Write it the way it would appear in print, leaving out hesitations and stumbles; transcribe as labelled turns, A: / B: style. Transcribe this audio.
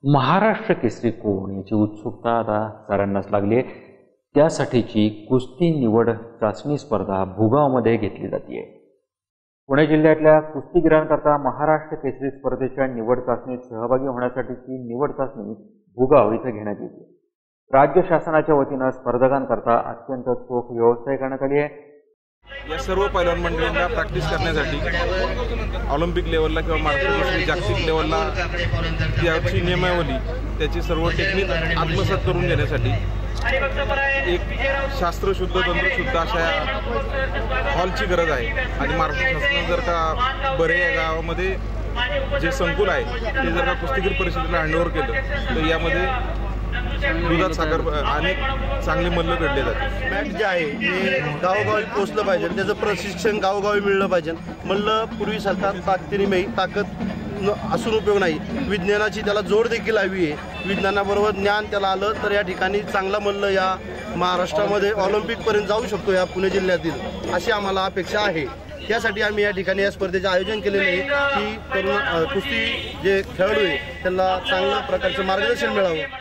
A: महाराष्ट्र केसरी कोण याची उत्सुकता आता साऱ्यांनाच लागली आहे। त्यासाठीची कुस्ती निवड चाचणी स्पर्धा भुगावमध्ये घेतली जाते। पुणे जिल्ह्यातल्या कुस्तीगिरांकरता महाराष्ट्र केसरी स्पर्धेच्या निवड चाचणीत सहभागी होण्यासाठीची निवड चाचणी भुगाव इथं घेण्यात येते। राज्य शासनाच्या वतीनं स्पर्धकांकरता अत्यंत चोख व्यवस्था करण्यात आली आहे।
B: या सर्व पैलवान मंडळींना प्रॅक्टिस करण्यासाठी ऑलिम्पिक लेवलला किंवा महाराष्ट्र जागतिक लेवलला त्याची नियमावली त्याची सर्व टेक्निक आत्मसात करून घेण्यासाठी एक शास्त्रशुद्ध तंत्रशुद्ध अशा हॉलची गरज आहे। आणि महाराष्ट्र शासनाने जर का बरे या गावामध्ये जे संकुल आहे ते जर का कुस्तीगीर परिषदेला हँडओव्हर केलं तर यामध्ये दुधात साखर अनेक चांगले मल्ल घडले जाते।
C: मॅच जे आहे ते गावोगावी पोचलं पाहिजे, त्याचं प्रशिक्षण गावोगावी मिळलं पाहिजे। मल्ल पूर्वीसारखा ताकदीने ताकद असून उपयोग नाही, विज्ञानाची त्याला जोड देखील हवी आहे। विज्ञानाबरोबर ज्ञान त्याला आलं तर या ठिकाणी चांगला मल्ल या महाराष्ट्रामध्ये ऑलिम्पिकपर्यंत जाऊ शकतो या पुणे जिल्ह्यातील, अशी आम्हाला अपेक्षा आहे। त्यासाठी आम्ही या ठिकाणी या स्पर्धेचे आयोजन केलेले आहे की तरुण कुस्ती जे खेळाडू आहे त्यांना चांगल्या प्रकारचं मार्गदर्शन मिळावं।